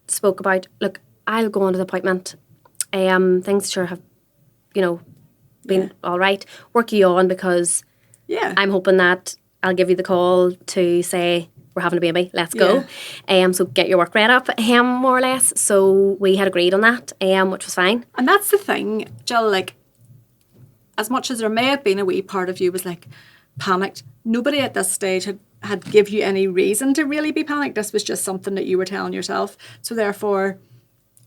spoke about, look, I'll go on to the appointment. Things sure have, you know, been all right. Work you on, because I'm hoping that I'll give you the call to say we're having a baby. Let's go. So get your work rate up, more or less. So we had agreed on that, which was fine. And that's the thing, Jill, like, as much as there may have been a wee part of you was like panicked, nobody at this stage had give you any reason to really be panicked. This was just something that you were telling yourself. So therefore,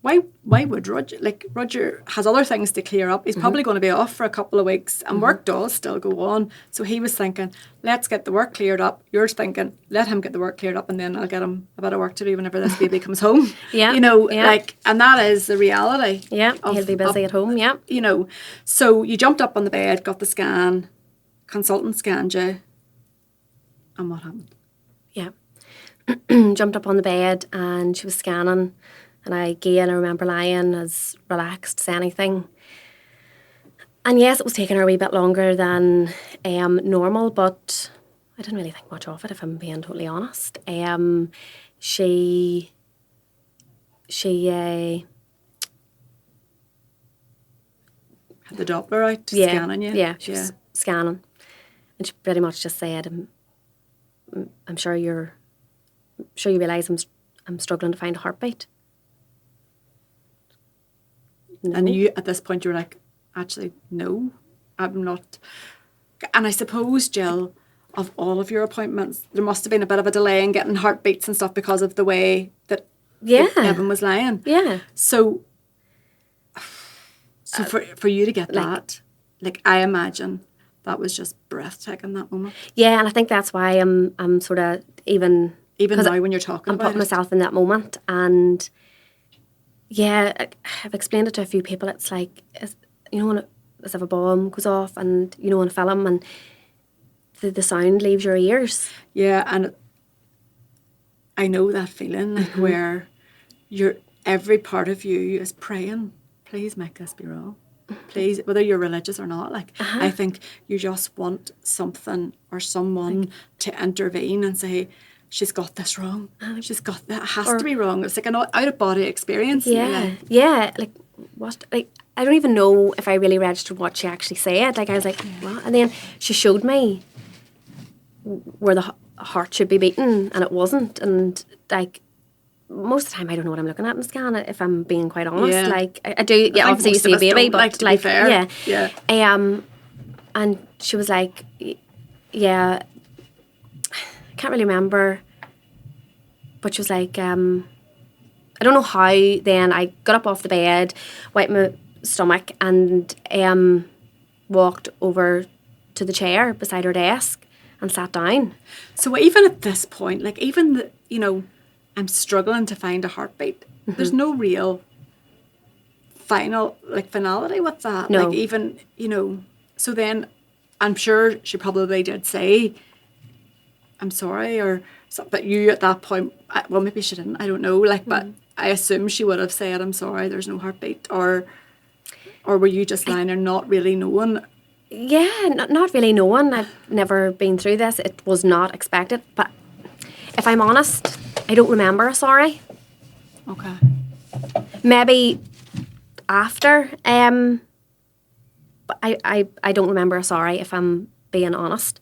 why would Roger has other things to clear up. He's probably going to be off for a couple of weeks, and work does still go on. So he was thinking, let's get the work cleared up. You're thinking, let him get the work cleared up, and then I'll get him a bit of work to do whenever this baby comes home. Like, and that is the reality. Yeah, he'll be busy at home. Yeah, So you jumped up on the bed, got the scan, consultant scanned you, and what happened? Yeah, jumped up on the bed, and she was scanning. And I remember lying as relaxed as anything. And yes, it was taking her a wee bit longer than normal, but I didn't really think much of it, if I'm being totally honest. She had the Doppler out, scanning you? Yeah, she was scanning. And she pretty much just said, I'm sure you realise I'm struggling to find a heartbeat. No. And you, at this point, you were like, actually, no, I'm not. And I suppose, Jill, of all of your appointments, there must have been a bit of a delay in getting heartbeats and stuff because of the way that Evan was lying. Yeah. So for you to get that, like, I imagine that was just breathtaking, that moment. Yeah, and I think that's why I'm sort of even now when you're talking about it. I'm putting myself in that moment. And yeah, I've explained it to a few people. It's like, when as if a bomb goes off, and on a film, and the sound leaves your ears. Yeah, and I know that feeling, like, where every part of you is praying, please make this be wrong. Please, whether you're religious or not, like, I think you just want something or someone to intervene and say, she's got this wrong. She's got that. It has to be wrong. It's like an out-of-body experience. Yeah, yeah. Like, what? Like, I don't even know if I really registered what she actually said. Like, I was like, what? And then she showed me where the heart should be beating, and it wasn't. And, like, most of the time I don't know what I'm looking at in the scan, if I'm being quite honest. Yeah. I do. Yeah, obviously you see a baby, but to be fair. Yeah. And she was like, yeah, I can't really remember, but she was like, I don't know how. Then I got up off the bed, wiped my stomach, and walked over to the chair beside her desk and sat down. So even at this point, like, even I'm struggling to find a heartbeat. There's no real finality with that. No. Like, even, so then I'm sure she probably did say, I'm sorry, or something, but you at that point, well, maybe she didn't, I don't know, like, but I assume she would have said, I'm sorry, there's no heartbeat, or were you just lying there not really knowing? Yeah, not really knowing. I've never been through this. It was not expected, but if I'm honest, I don't remember a sorry. Okay. Maybe after, but I don't remember a sorry, if I'm being honest.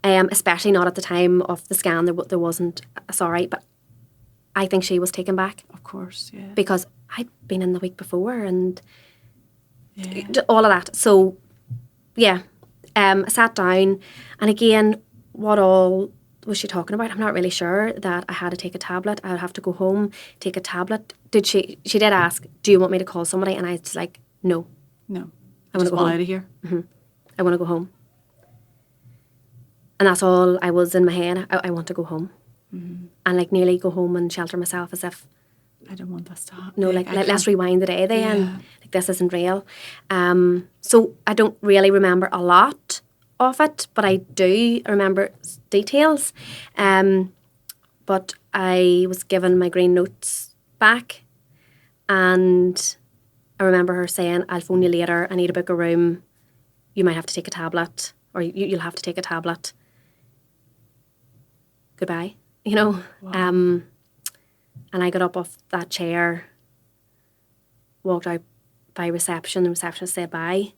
Especially not at the time of the scan. There wasn't a sorry, but I think she was taken back. Of course, yeah. Because I'd been in the week before, and all of that. So, yeah, I sat down, and again, what all was she talking about? I'm not really sure. That I had to take a tablet. I would have to go home, take a tablet. She did ask, do you want me to call somebody? And I was like, no. No. I want to go home. Out of here. Mm-hmm. I want to go home. And that's all I was in my head. I want to go home. Mm-hmm. And, like, nearly go home and shelter myself as if I don't want this to happen. No, let's rewind the day then. Yeah. Like, this isn't real. So I don't really remember a lot of it, but I do remember details. But I was given my green notes back, and I remember her saying, I'll phone you later, I need to book a room, you might have to take a tablet, or you'll have to take a tablet. Goodbye, you know. Wow. And I got up off that chair, walked out by reception, the receptionist said bye.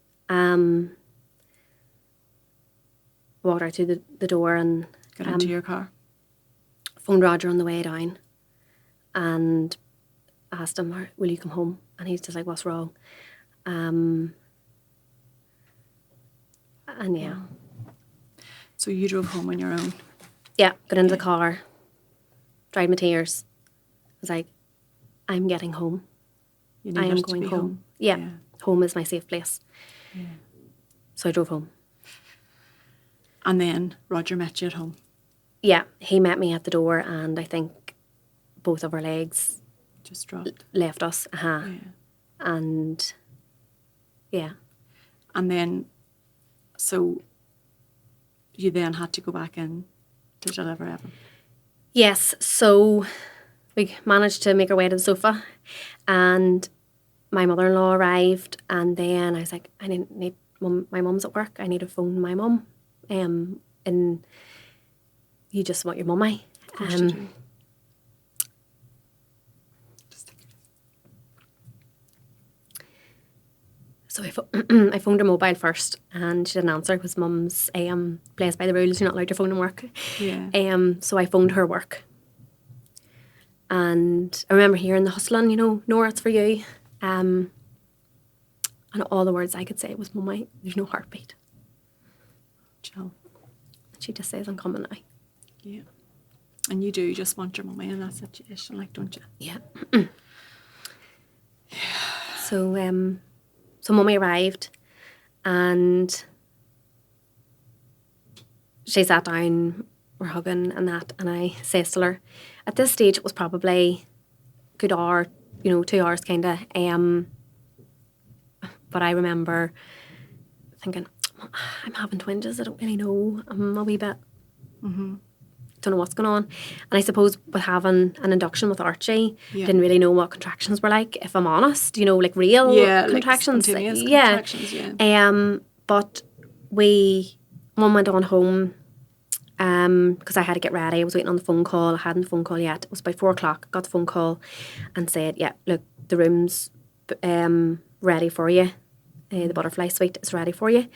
Walked out through the door and Got into your car. phoned Roger on the way down and asked him, will you come home? And he's just like, what's wrong? And yeah. So you drove home on your own? Yeah, got into the car, dried my tears. I was like, I'm getting home. You I am needed to going be home. Yeah, home is my safe place. Yeah. So I drove home. And then Roger met you at home? Yeah, he met me at the door, and I think both of our legs Just dropped? left us. Yeah. And yeah. And then, so you then had to go back in to deliver Evan? Yes, so we managed to make our way to the sofa, and my mother-in-law arrived, and then I was like, I need my mum's at work, I need to phone my mum. And you just want your mummy. Of course you do. So I phoned her mobile first, and she didn't answer because mum's plays by the rules, you're not allowed to phone in work. Yeah. So I phoned her work. And I remember hearing the hustling, you know, Nora, it's for you. And all the words I could say was, Mummy, there's no heartbeat. Jill. She just says, I'm coming now. Yeah. And you do just want your mummy in that situation, like, don't you? Yeah. So mummy arrived, and she sat down, we're hugging and that, and I says to her, at this stage it was probably a good hour, 2 hours kind of, but I remember thinking, I'm having twinges, I don't really know, I'm a wee bit, don't know what's going on. And I suppose with having an induction with Archie, didn't really know what contractions were like, if I'm honest, like real contractions. Like spontaneous contractions, yeah. But Mum went on home because I had to get ready. I was waiting on the phone call. I hadn't the phone call yet. It was about 4 o'clock. Got the phone call and said, yeah, look, the room's ready for you. The butterfly suite is ready for you.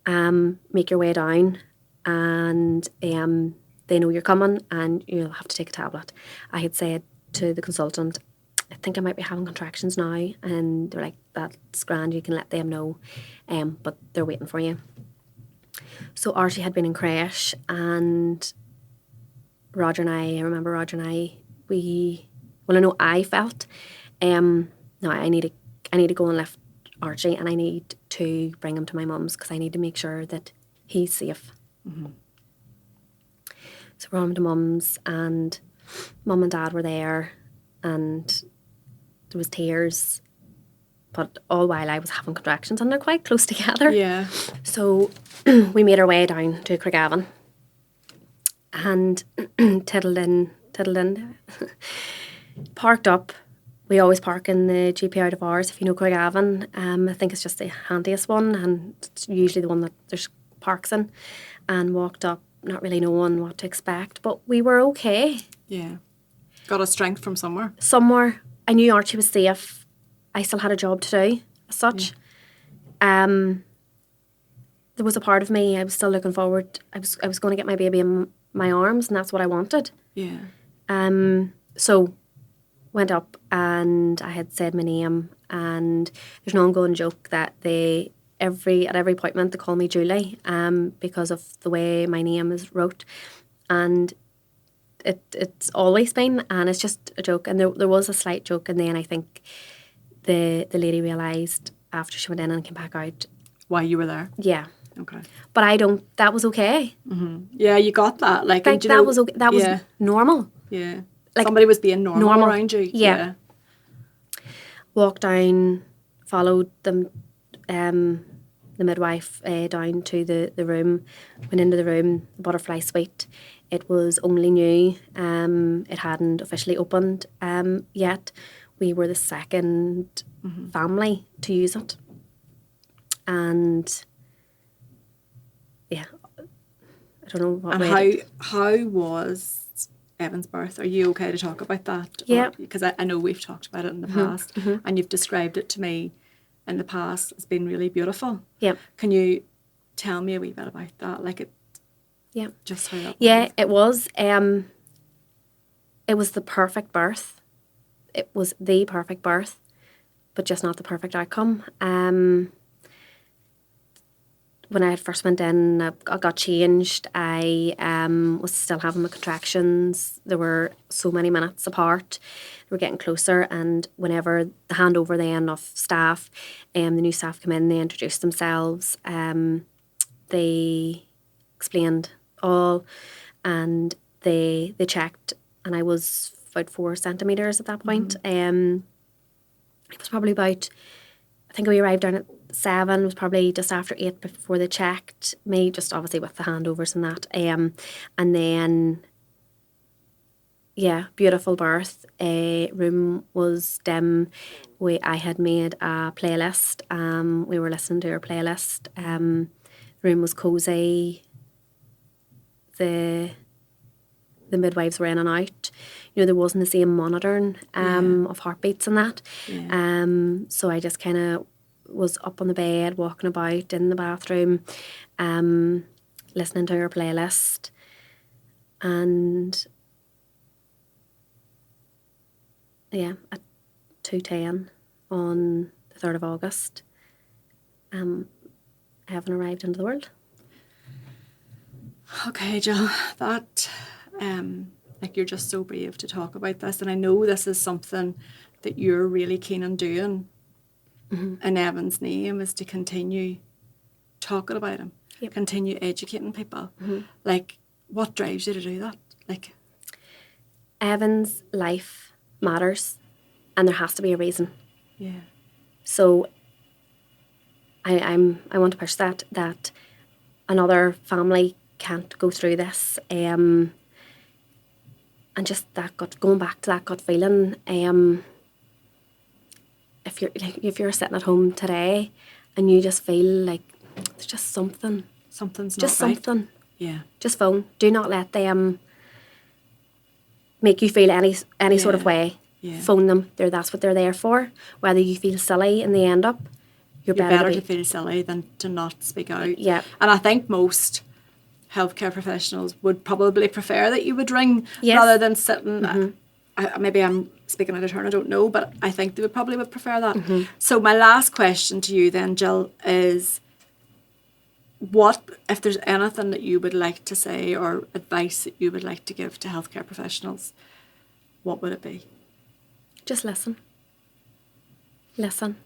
Make your way down, and they know you're coming and you'll have to take a tablet. I had said to the consultant, I think I might be having contractions now, and they're like, that's grand, you can let them know, but they're waiting for you. So Archie had been in creche, and I remember Roger and I, I felt, no, I need to go and lift Archie, and I need to bring him to my mum's because I need to make sure that he's safe. Mm-hmm. So we're on to mum's, and mum and dad were there, and there was tears, but all while I was having contractions, and they're quite close together. Yeah. So we made our way down to Craigavon, and tiddled in, parked up. We always park in the GP out of hours, if you know Craigavon. I think it's just the handiest one, and it's usually the one that there's parks in, and walked up, not really knowing what to expect, but we were okay. Yeah. Got a strength from somewhere. I knew Archie was safe. I still had a job to do, as such. Yeah. There was a part of me, I was still looking forward. I was going to get my baby in my arms, and that's what I wanted. Yeah. So went up, and I had said my name, and there's an ongoing joke that at every appointment they call me Julie, because of the way my name is wrote, and it's always been, and it's just a joke. And there was a slight joke, and then I think the lady realised after she went in and came back out why you were there. Yeah. Okay. But that was okay. Mm-hmm. Yeah, you got that. Was okay. That was normal. Yeah. Like somebody was being normal around you. Yeah. walked down, followed them, the midwife down to the room, went into the room, the butterfly suite. It was only new. It hadn't officially opened yet. We were the second family to use it. And yeah, I don't know what And how was Evan's birth? Are you okay to talk about that? Yeah. Because I know we've talked about it in the past, and you've described it to me in the past as being really beautiful. Yeah. Can you tell me a wee bit about that? Like Yeah. just how that Yeah, was? it was. It was the perfect birth. It was the perfect birth, but just not the perfect outcome. When I first went in, I got changed. I was still having my contractions. There were so many minutes apart. They were getting closer, and whenever the handover then of staff, the new staff come in, they introduced themselves. They explained all, and they checked, and I was about 4 centimetres at that point. It was probably about, I think we arrived down at 7, it was probably just after 8 before they checked me, just obviously with the handovers and that. And then, yeah, beautiful birth. Room was dim. I had made a playlist. We were listening to our playlist. Room was cosy. The midwives were in and out. You know, there wasn't the same monitoring of heartbeats and that. Yeah. So I just kind of was up on the bed, walking about in the bathroom, listening to her playlist. And yeah, at 2:10 on the 3rd of August, Evan arrived into the world. Okay, Jill, that like you're just so brave to talk about this, and I know this is something that you're really keen on doing in Evan's name, is to continue talking about him, continue educating people. Like, what drives you to do that? Like, Evan's life matters, and there has to be a reason. yeah, So I want to push that another family can't go through this. And just that going back to that gut feeling. If you're sitting at home today and you just feel like there's just something, something's just not right. something, Yeah, just phone. Do not let them make you feel any sort of way. Yeah. Phone them. That's what they're there for. Whether you feel silly in the end up, you're better to feel silly than to not speak out. Yeah. And I think most healthcare professionals would probably prefer that you would ring Yes. rather than sitting. Maybe I'm speaking out of turn, I don't know, but I think they would prefer that. So my last question to you then, Jill, is what, if there's anything that you would like to say or advice that you would like to give to healthcare professionals, what would it be? Just listen. Listen.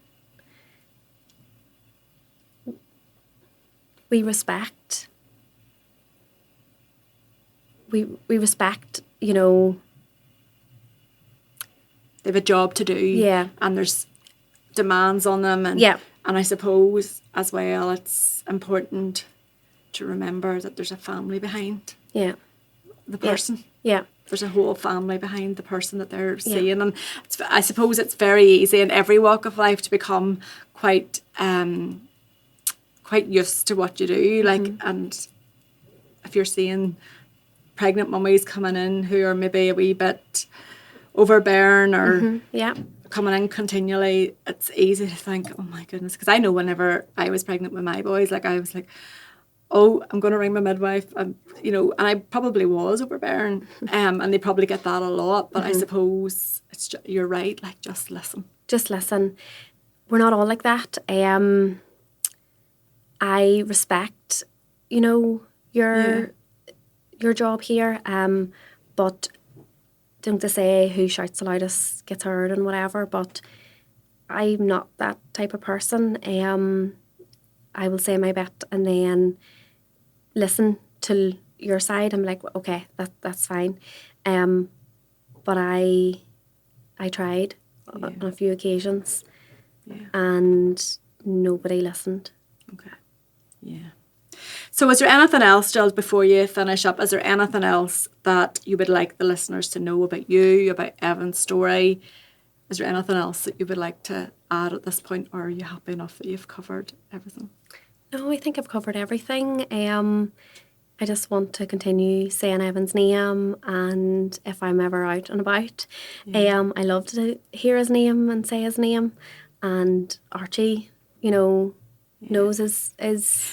We respect. We respect, you know. They have a job to do. Yeah. And there's demands on them. And, Yeah. and I suppose as well it's important to remember that there's a family behind Yeah. the person. Yeah. There's a whole family behind the person that they're seeing. And I suppose it's very easy in every walk of life to become quite used to what you do. Like, and if you're seeing pregnant mummies coming in who are maybe a wee bit overbearing or coming in continually, it's easy to think, oh my goodness. Because I know whenever I was pregnant with my boys, like I was like, oh, I'm going to ring my midwife, you know, and I probably was overbearing, and they probably get that a lot. But I suppose it's you're right. Like, just listen. Just listen. We're not all like that. I respect, you know, your job here. But don't they say who shouts the loudest gets heard and whatever. But I'm not that type of person. I will say my bit and then listen to your side. I'm like, okay, that's fine. But I tried on a few occasions. Yeah. And nobody listened. Okay. Yeah. So is there anything else, Jill, before you finish up, is there anything else that you would like the listeners to know about you, about Evan's story? Is there anything else that you would like to add at this point, or are you happy enough that you've covered everything? No, I think I've covered everything. I just want to continue saying Evan's name, and if I'm ever out and about, I love to hear his name and say his name. And Archie, knows his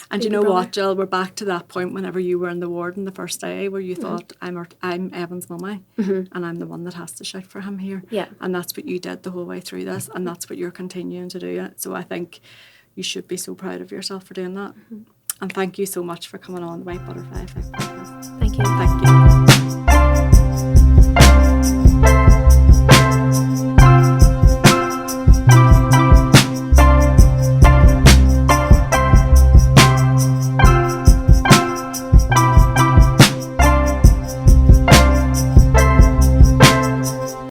And you know what, Jill, we're back to that point whenever you were in the ward on the first day where you thought, I'm Evan's mummy, and I'm the one that has to shout for him here. Yeah. And that's what you did the whole way through this, and that's what you're continuing to do. So I think you should be so proud of yourself for doing that. And thank you so much for coming on the White Butterfly Effect podcast. Thank you. Thank you.